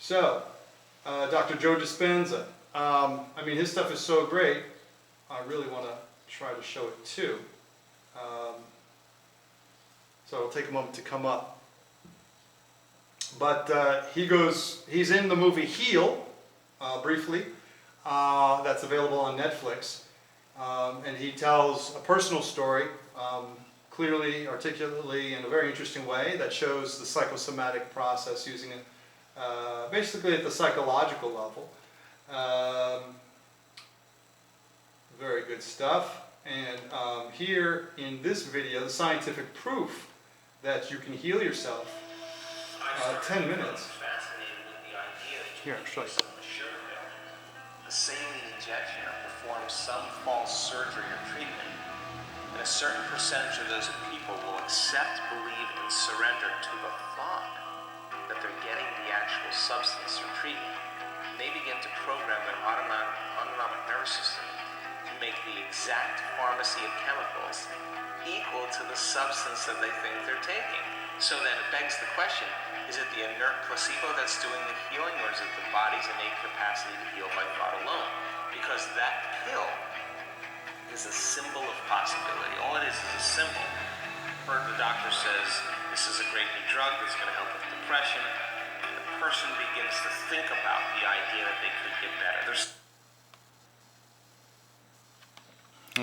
So, Dr. Joe Dispenza. I mean, his stuff is so great. I really want to try to show it too. So it'll take a moment to come up. But he's in the movie Heal, briefly. That's available on Netflix. And he tells a personal story, clearly, articulately, in a very interesting way that shows the psychosomatic process using it basically at the psychological level. Very good stuff. And here in this video, the scientific proof that you can heal yourself. 10 minutes. Here, I'll show you. A saline injection or perform some false surgery or treatment, and a certain percentage of those people will accept, believe, and surrender to the thought that they're getting the actual substance or treatment, and they begin to program their autonomic nervous system to make the exact pharmacy of chemicals equal to the substance that they think they're taking. So then it begs the question, is it the inert placebo that's doing the healing, or is it the body's innate capacity to heal by thought alone? Because that pill is a symbol of possibility. All it is a symbol. The doctor says, this is a great new drug that's going to help with depression. And the person begins to think about the idea that they could get better.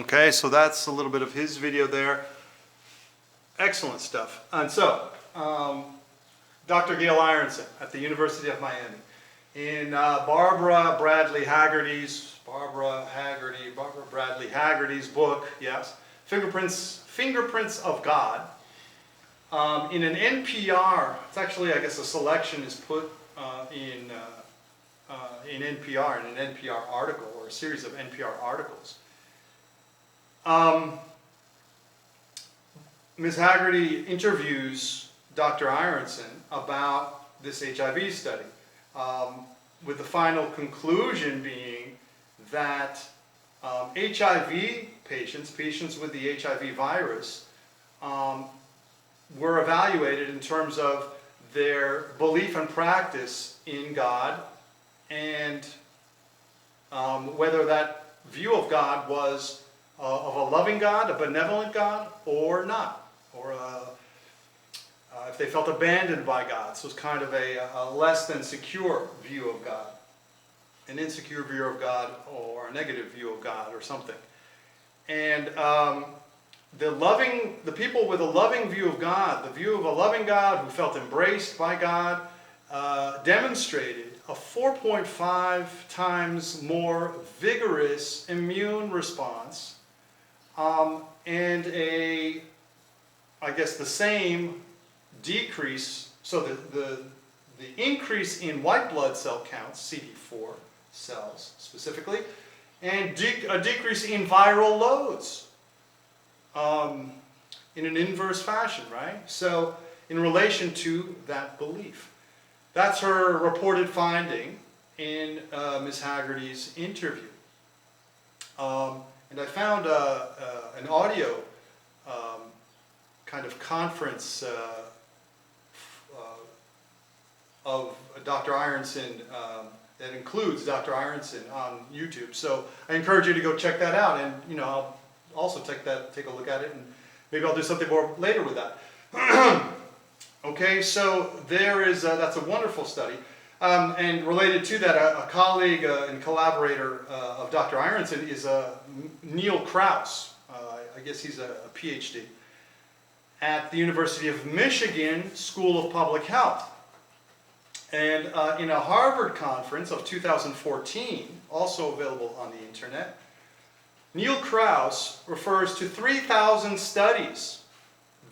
Okay, so that's a little bit of his video there. Excellent stuff. And so, Dr. Gail Ironson at the University of Miami, in Barbara Bradley Haggerty's book, yes, Fingerprints of God. In an NPR, it's actually, I guess, a selection is put in NPR, in an NPR article, or a series of NPR articles. Ms. Haggerty interviews Dr. Ironson about this HIV study, with the final conclusion being that HIV patients with the HIV virus, were evaluated in terms of their belief and practice in God, and whether that view of God was of a loving God, a benevolent God, or not, or if they felt abandoned by God. So it's kind of a less than secure view of God, an insecure view of God, or a negative view of God, or something. And the people with a loving view of God, the view of a loving God who felt embraced by God, demonstrated a 4.5 times more vigorous immune response, and I guess the same decrease, so the increase in white blood cell counts, CD4 cells specifically, and a decrease in viral loads in an inverse fashion, right? So in relation to that belief. That's her reported finding in Ms. Haggerty's interview. And I found an audio kind of conference of Dr. Ironson that includes Dr. Ironson on YouTube. So I encourage you to go check that out, and I'll also take a look at it, and maybe I'll do something more later with that. Okay, so that's a wonderful study. And related to that, a colleague and collaborator of Dr. Ironson is Neil Krause. I guess he's a PhD at the University of Michigan School of Public Health. And in a Harvard conference of 2014, also available on the internet, Neil Krause refers to 3,000 studies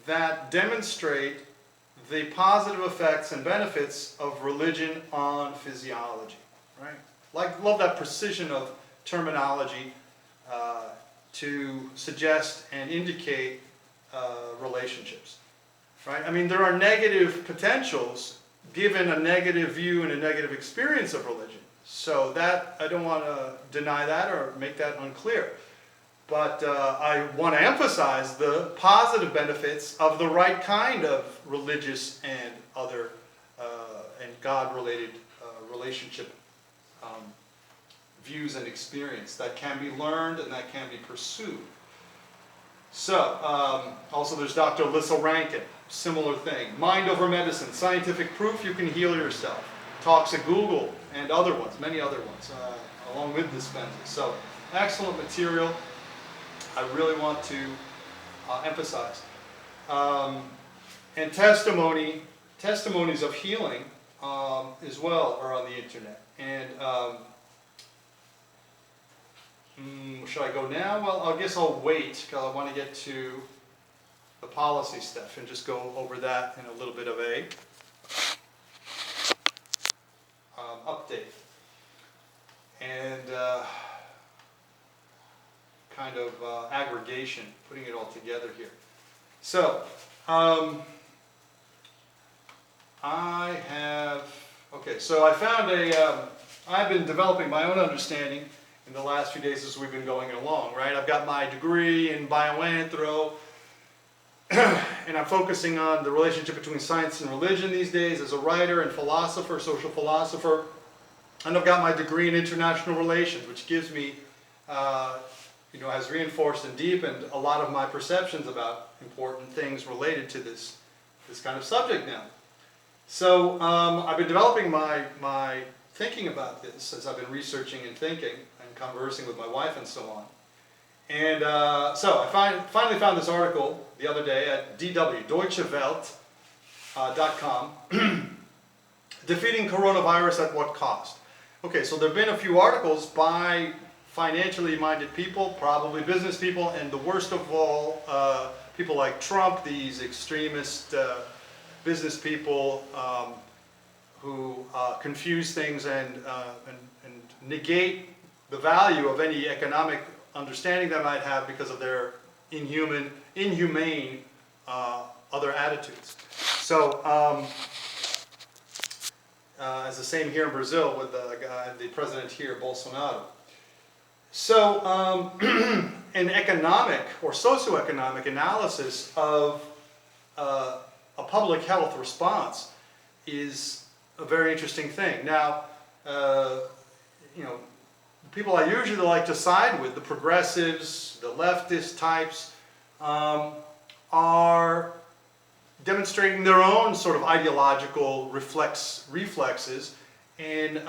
that demonstrate the positive effects and benefits of religion on physiology, right? Love that precision of terminology to suggest and indicate relationships, right? I mean, there are negative potentials given a negative view and a negative experience of religion. So that, I don't want to deny that or make that unclear. But I want to emphasize the positive benefits of the right kind of religious and other and God-related relationship views and experience that can be learned and that can be pursued. So, also there's Dr. Alyssa Rankin, similar thing. Mind over medicine, scientific proof you can heal yourself. Talks at Google and other ones, many other ones, along with Dispenza. So, excellent material. I really want to emphasize. And testimonies of healing as well are on the internet. And should I go now? Well, I guess I'll wait because I want to get to the policy stuff and just go over that in a little bit of a update. And kind of aggregation, putting it all together here. So, so I found I've been developing my own understanding in the last few days as we've been going along, right? I've got my degree in bioanthro, and I'm focusing on the relationship between science and religion these days as a writer and philosopher, social philosopher. And I've got my degree in international relations, which gives me, has reinforced and deepened a lot of my perceptions about important things related to this kind of subject now. So I've been developing my thinking about this as I've been researching and thinking and conversing with my wife and so on. And so I finally found this article the other day at deutschewelt.com, Defeating Coronavirus at What Cost? Okay, so there have been a few articles by financially minded people, probably business people, and the worst of all, people like Trump, these extremist business people who confuse things and negate the value of any economic understanding they might have because of their inhumane other attitudes. So, as the same here in Brazil with the president here, Bolsonaro. So, an economic or socioeconomic analysis of a public health response is a very interesting thing. Now, people I usually like to side with, the progressives, the leftist types, are demonstrating their own sort of ideological reflexes in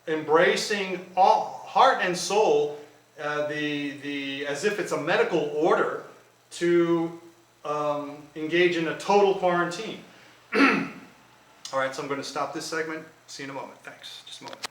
embracing all, heart and soul, as if it's a medical order to engage in a total quarantine. All right, so I'm going to stop this segment. See you in a moment. Thanks. Just a moment.